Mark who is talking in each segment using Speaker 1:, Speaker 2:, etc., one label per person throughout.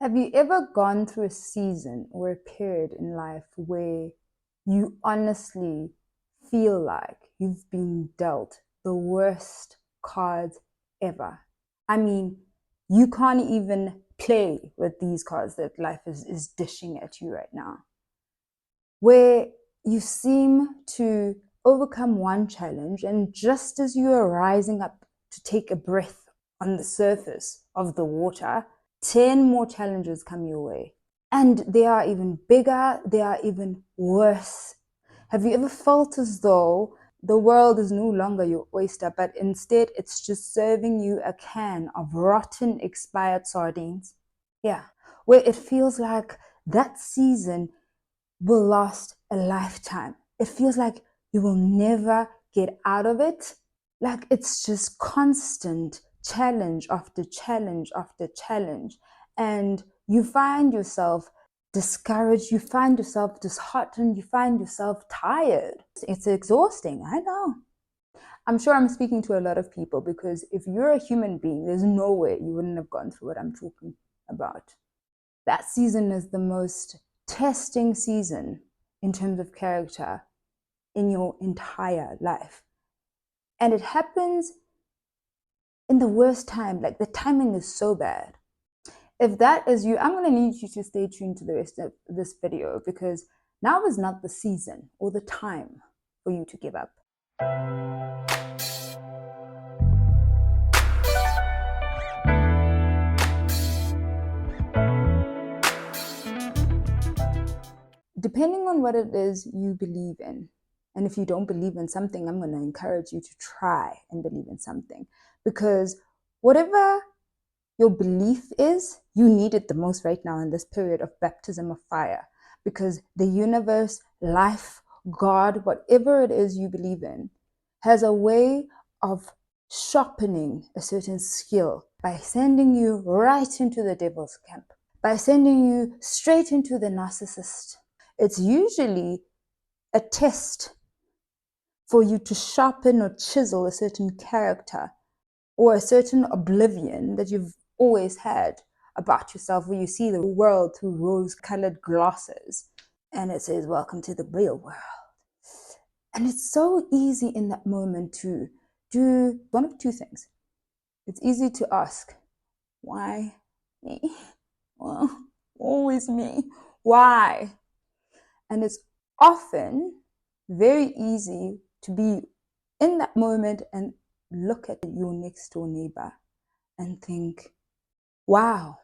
Speaker 1: Have you ever gone through a season or a period in life where you honestly feel like you've been dealt the worst cards ever? I mean, you can't even play with these cards that life is dishing at you right now. Where you seem to overcome one challenge, and just as you are rising up to take a breath on the surface of the water, 10 more challenges come your way. And they are even bigger, they are even worse. Have you ever felt as though the world is no longer your oyster, but instead it's just serving you a can of rotten, expired sardines? Yeah, where it feels like that season will last a lifetime. It feels like you will never get out of it. Like it's just constant challenge after challenge after challenge. And you find yourself discouraged, you find yourself disheartened, you find yourself tired. It's exhausting, I know. I'm sure I'm speaking to a lot of people, because if you're a human being, there's no way you wouldn't have gone through what I'm talking about. That season is the most testing season in terms of character in your entire life. And it happens in the worst time. Like, the timing is so bad. If that is you, I'm going to need you to stay tuned to the rest of this video, because now is not the season or the time for you to give up. Depending on what it is you believe in, and if you don't believe in something, I'm going to encourage you to try and believe in something, because whatever your belief is, you need it the most right now in this period of baptism of fire, because the universe, life, God, whatever it is you believe in, has a way of sharpening a certain skill by sending you right into the devil's camp, by sending you straight into the narcissist. It's usually a test for you to sharpen or chisel a certain character or a certain oblivion that you've always had about yourself, where you see the world through rose-colored glasses and it says, welcome to the real world. And it's so easy in that moment to do one of two things. It's easy to ask, why me? Well, always me. Why? And it's often very easy to be in that moment and look at your next door neighbor and think, wow,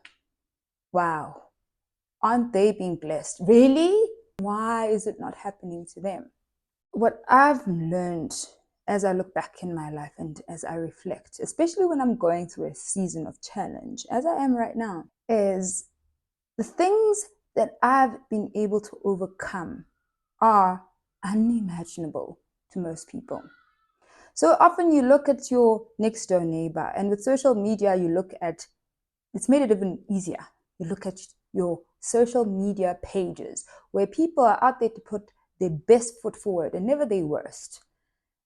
Speaker 1: aren't they being blessed? Really? Why is it not happening to them? What I've learned as I look back in my life and as I reflect, especially when I'm going through a season of challenge, as I am right now, is the things that I've been able to overcome are unimaginable to most people. So often you look at your next door neighbor, and with social media, you look at, it's made it even easier. You look at your social media pages where people are out there to put their best foot forward and never their worst.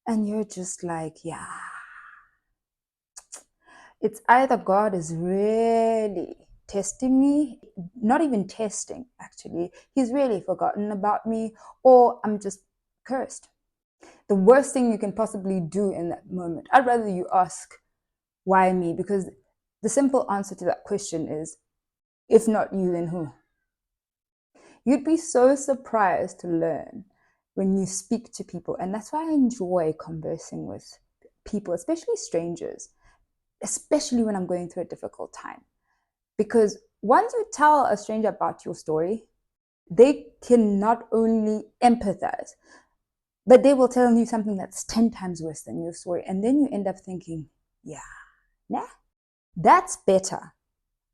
Speaker 1: And you're just like, yeah, it's either God is really testing me, not even testing, actually, he's really forgotten about me, or I'm just cursed. The worst thing you can possibly do in that moment, I'd rather you ask, why me? Because the simple answer to that question is, if not you, then who? You'd be so surprised to learn when you speak to people. And that's why I enjoy conversing with people, especially strangers, especially when I'm going through a difficult time. Because once you tell a stranger about your story, they can not only empathize, but they will tell you something that's 10 times worse than your story. And then you end up thinking, yeah, nah, that's better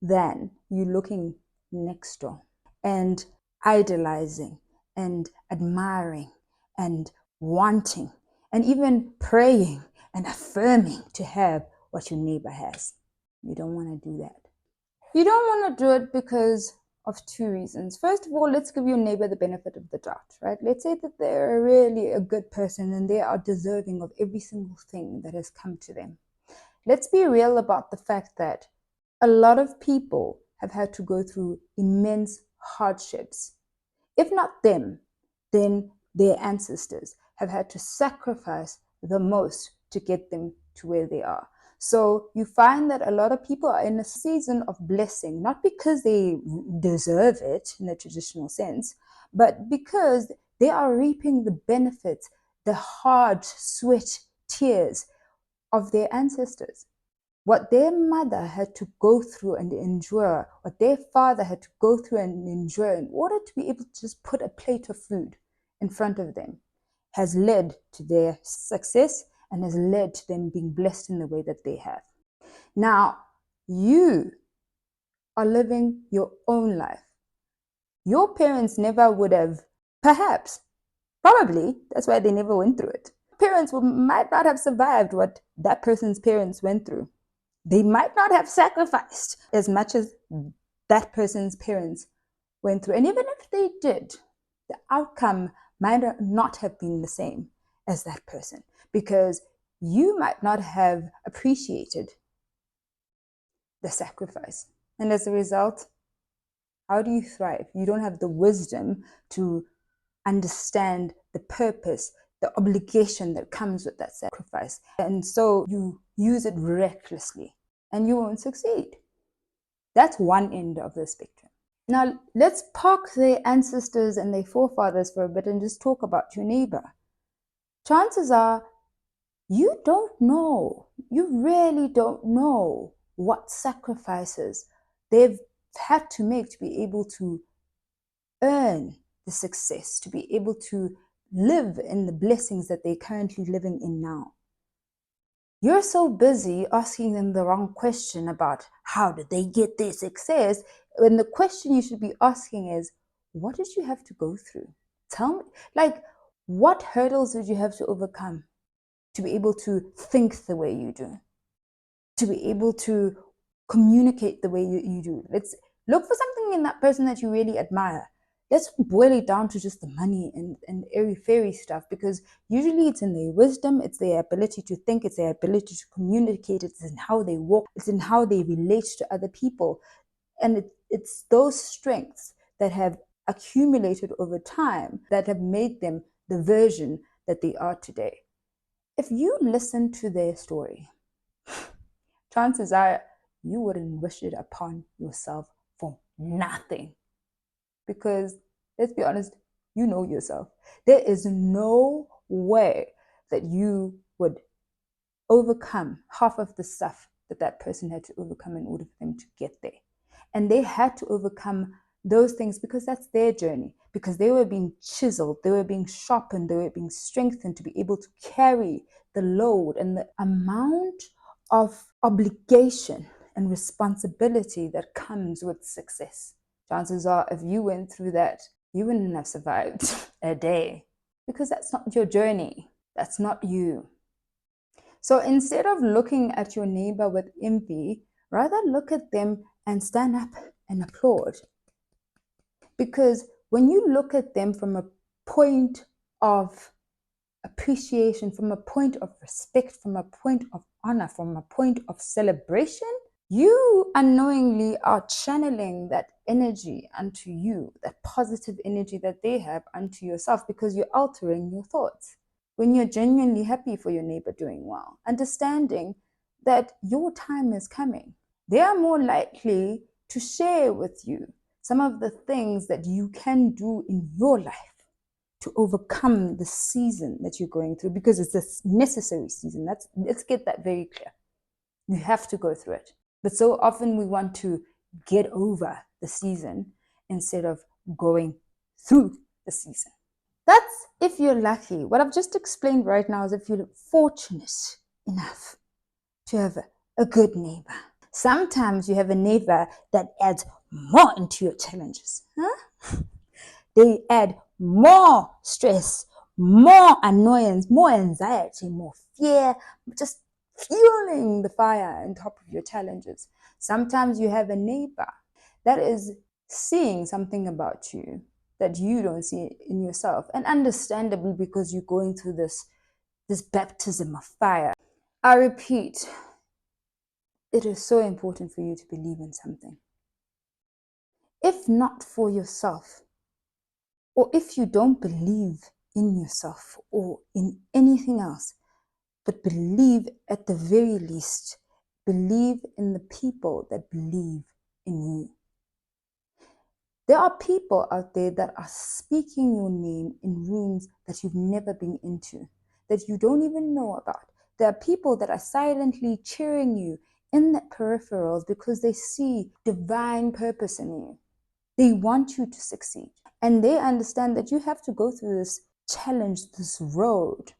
Speaker 1: than you looking next door and idolizing and admiring and wanting and even praying and affirming to have what your neighbor has. You don't want to do that. You don't want to do it because of two reasons. First of all, let's give your neighbor the benefit of the doubt, right? Let's say that they're really a good person and they are deserving of every single thing that has come to them. Let's be real about the fact that a lot of people have had to go through immense hardships. If not them, then their ancestors have had to sacrifice the most to get them to where they are. So you find that a lot of people are in a season of blessing, not because they deserve it in the traditional sense, but because they are reaping the benefits, the hard sweat, tears of their ancestors. What their mother had to go through and endure, what their father had to go through and endure in order to be able to just put a plate of food in front of them, has led to their success and has led to them being blessed in the way that they have. Now, you are living your own life. Your parents never would have, perhaps, probably, that's why they never went through it. Parents might not have survived what that person's parents went through. They might not have sacrificed as much as that person's parents went through. And even if they did, the outcome might not have been the same as that person, because you might not have appreciated the sacrifice. And as a result, how do you thrive? You don't have the wisdom to understand the purpose, the obligation that comes with that sacrifice. And so you use it recklessly and you won't succeed. That's one end of the spectrum. Now, let's park their ancestors and their forefathers for a bit and just talk about your neighbor. Chances are you don't know, you really don't know what sacrifices they've had to make to be able to earn the success, to be able to live in the blessings that they're currently living in now. You're so busy asking them the wrong question about how did they get their success, when the question you should be asking is, what did you have to go through? Tell me, like, what hurdles did you have to overcome to be able to think the way you do, to be able to communicate the way you do? Let's look for something in that person that you really admire. Let's boil it down to just the money and airy-fairy stuff, because usually it's in their wisdom, it's their ability to think, it's their ability to communicate, it's in how they walk, it's in how they relate to other people. And it's those strengths that have accumulated over time that have made them the version that they are today. If you listen to their story, chances are you wouldn't wish it upon yourself for nothing. Because let's be honest, you know yourself. There is no way that you would overcome half of the stuff that that person had to overcome in order for them to get there. And they had to overcome those things because that's their journey, because they were being chiseled, they were being sharpened, they were being strengthened to be able to carry the load and the amount of obligation and responsibility that comes with success. Chances are, if you went through that, you wouldn't have survived a day, because that's not your journey. That's not you. So instead of looking at your neighbor with envy, rather look at them and stand up and applaud. Because when you look at them from a point of appreciation, from a point of respect, from a point of honor, from a point of celebration, you unknowingly are channeling that energy unto you, that positive energy that they have unto yourself, because you're altering your thoughts. When you're genuinely happy for your neighbor doing well, understanding that your time is coming, they are more likely to share with you some of the things that you can do in your life to overcome the season that you're going through, because it's a necessary season. Let's get that very clear. You have to go through it. But so often we want to get over the season instead of going through the season. That's if you're lucky. What I've just explained right now is if you're fortunate enough to have a good neighbor. Sometimes you have a neighbor that adds more into your challenges. They add more stress, more annoyance, more anxiety, more fear, just fueling the fire on top of your challenges. Sometimes you have a neighbor that is seeing something about you that you don't see in yourself, and understandably, because you're going through this baptism of fire. I repeat, it is so important for you to believe in something. If not for yourself, or if you don't believe in yourself or in anything else, but believe at the very least, believe in the people that believe in you. There are people out there that are speaking your name in rooms that you've never been into, that you don't even know about. There are people that are silently cheering you in the peripherals because they see divine purpose in you. They want you to succeed. And they understand that you have to go through this challenge, this road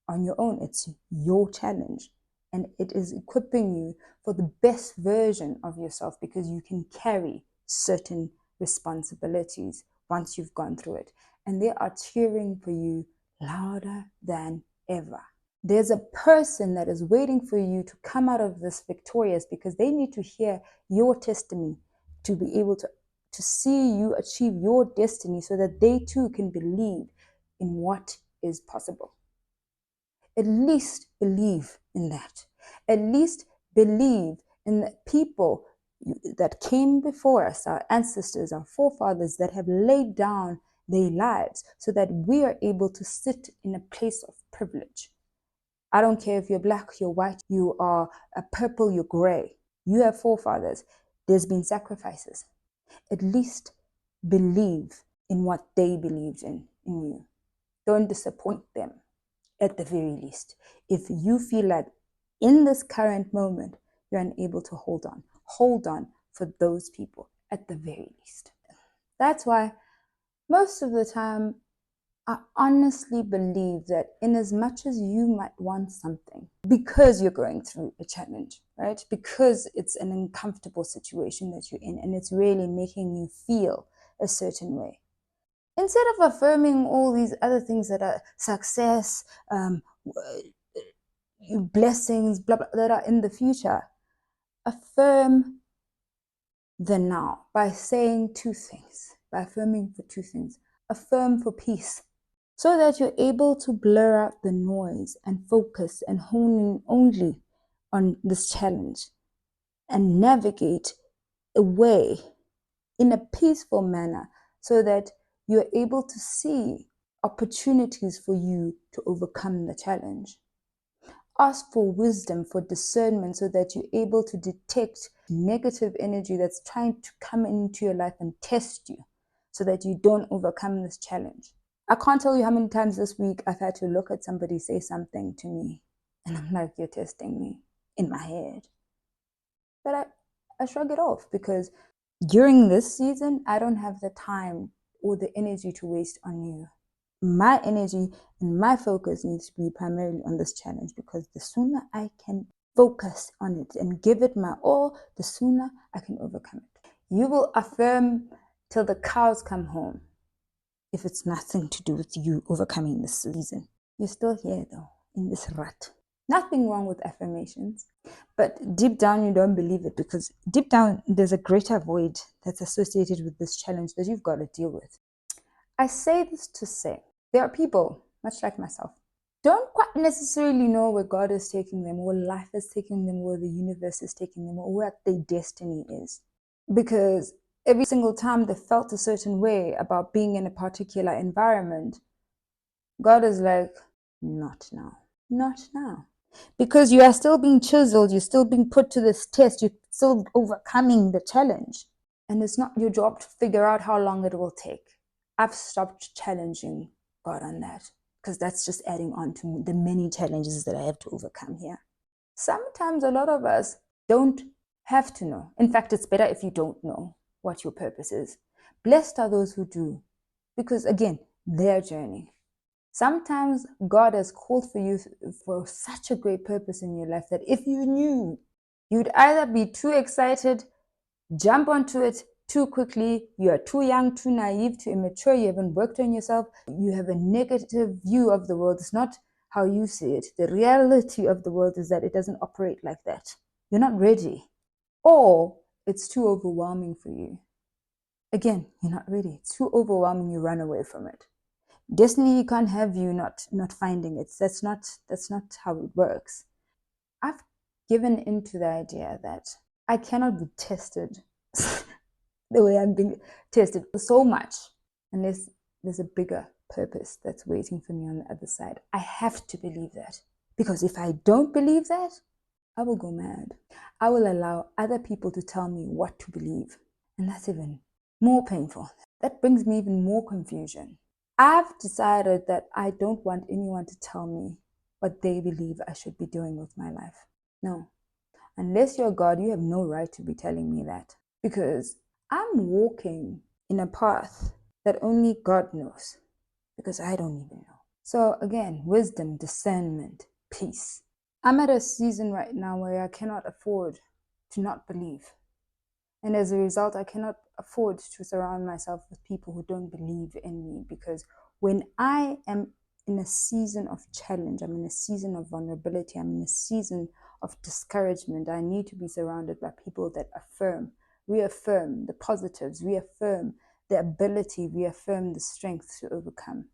Speaker 1: on your own. It's your challenge. And it is equipping you for the best version of yourself because you can carry certain responsibilities once you've gone through it. And they are cheering for you louder than ever. There's a person that is waiting for you to come out of this victorious because they need to hear your testimony to be able to see you achieve your destiny so that they too can believe in what is possible. At least believe in that. At least believe in the people that came before us, our ancestors, our forefathers that have laid down their lives so that we are able to sit in a place of privilege. I don't care if you're black, you're white, you are a purple, you're gray. You have forefathers. There's been sacrifices. At least believe in what they believed in you. Don't disappoint them at the very least. If you feel like in this current moment, you're unable to hold on for those people at the very least. That's why most of the time, I honestly believe that in as much as you might want something, because you're going through a challenge, right? Because it's an uncomfortable situation that you're in and it's really making you feel a certain way. Instead of affirming all these other things that are success, blessings, blah, blah, that are in the future, affirm the now by saying two things, by affirming for two things. Affirm for peace, so that you're able to blur out the noise and focus and hone in only on this challenge and navigate away in a peaceful manner so that you're able to see opportunities for you to overcome the challenge. Ask for wisdom, for discernment, so that you're able to detect negative energy that's trying to come into your life and test you so that you don't overcome this challenge. I can't tell you how many times this week I've had to look at somebody say something to me and I'm like, you're testing me in my head. But I shrug it off because during this season, I don't have the time or the energy to waste on you. My energy and my focus needs to be primarily on this challenge because the sooner I can focus on it and give it my all, the sooner I can overcome it. You will affirm till the cows come home if it's nothing to do with you overcoming this season. You're still here though, in this rut. Nothing wrong with affirmations, but deep down you don't believe it because deep down there's a greater void that's associated with this challenge that you've got to deal with. I say this to say, there are people, much like myself, don't quite necessarily know where God is taking them, where life is taking them, where the universe is taking them, or what their destiny is. Because every single time they felt a certain way about being in a particular environment, God is like, not now, not now. Because you are still being chiseled, you're still being put to this test, you're still overcoming the challenge. And it's not your job to figure out how long it will take. I've stopped challenging God on that because that's just adding on to the many challenges that I have to overcome here. Sometimes a lot of us don't have to know. In fact, it's better if you don't know what your purpose is. Blessed are those who do, because again, their journey. Sometimes God has called for you for such a great purpose in your life that if you knew, you'd either be too excited, jump onto it too quickly, you are too young, too naive, too immature, you haven't worked on yourself, you have a negative view of the world. It's not how you see it. The reality of the world is that it doesn't operate like that. You're not ready. Or it's too overwhelming for you. Again, you're not ready. It's too overwhelming, you run away from it. Destiny can't have you not finding it. That's not how it works. I've given into the idea that I cannot be tested the way I'm being tested so much, unless there's a bigger purpose that's waiting for me on the other side. I have to believe that, because if I don't believe that, I will go mad. I will allow other people to tell me what to believe, and that's even more painful. That brings me even more confusion. I've decided that I don't want anyone to tell me what they believe I should be doing with my life. No. Unless you're God, you have no right to be telling me that, because I'm walking in a path that only God knows, because I don't even know. So again, wisdom, discernment, peace. I'm at a season right now where I cannot afford to not believe. And as a result, I cannot afford to surround myself with people who don't believe in me, because when I am in a season of challenge, I'm in a season of vulnerability, I'm in a season of discouragement, I need to be surrounded by people that affirm, reaffirm the positives, reaffirm the ability, reaffirm the strength to overcome,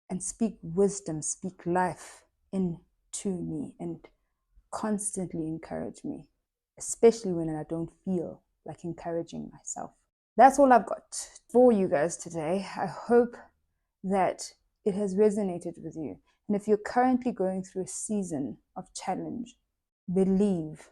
Speaker 1: and speak wisdom, speak life into me, and constantly encourage me, especially when I don't feel like encouraging myself. That's all I've got for you guys today. I hope that it has resonated with you. And if you're currently going through a season of challenge, believe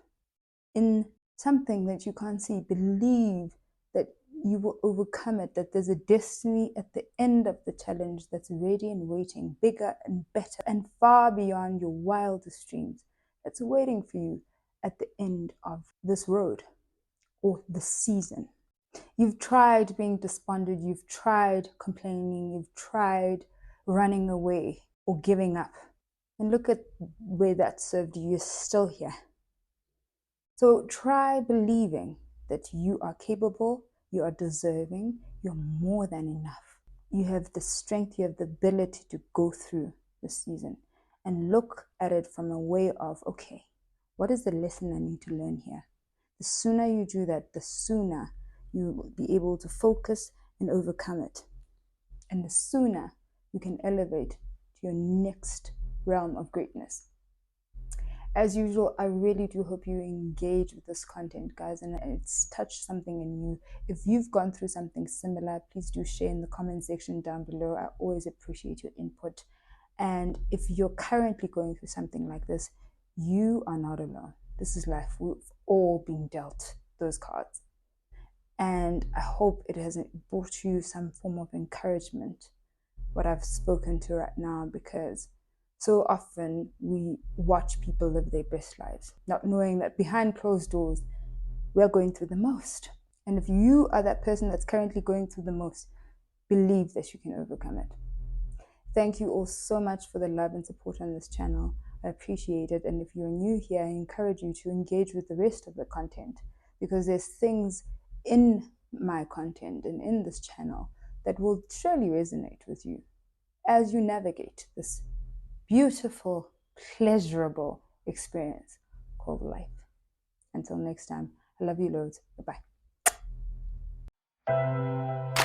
Speaker 1: in something that you can't see. Believe that you will overcome it, that there's a destiny at the end of the challenge that's ready and waiting, bigger and better and far beyond your wildest dreams, that's waiting for you at the end of this road or the season. You've tried being despondent, you've tried complaining, you've tried running away or giving up. And look at where that served you. You're still here. So try believing that you are capable, you are deserving, you're more than enough. You have the strength, you have the ability to go through the season, and look at it from a way of, okay, what is the lesson I need to learn here? The sooner you do that, the sooner you will be able to focus and overcome it. And the sooner you can elevate to your next realm of greatness. As usual, I really do hope you engage with this content, guys, and it's touched something in you. If you've gone through something similar, please do share in the comment section down below. I always appreciate your input. And if you're currently going through something like this, you are not alone. This is life. We've all been dealt those cards. And I hope it has brought you some form of encouragement, what I've spoken to right now, because so often we watch people live their best lives, not knowing that behind closed doors, we're going through the most. And if you are that person that's currently going through the most, believe that you can overcome it. Thank you all so much for the love and support on this channel. I appreciate it. And if you're new here, I encourage you to engage with the rest of the content, because there's things in my content and in this channel that will surely resonate with you as you navigate this beautiful, pleasurable experience called life. Until next time, I love you loads. Bye-bye.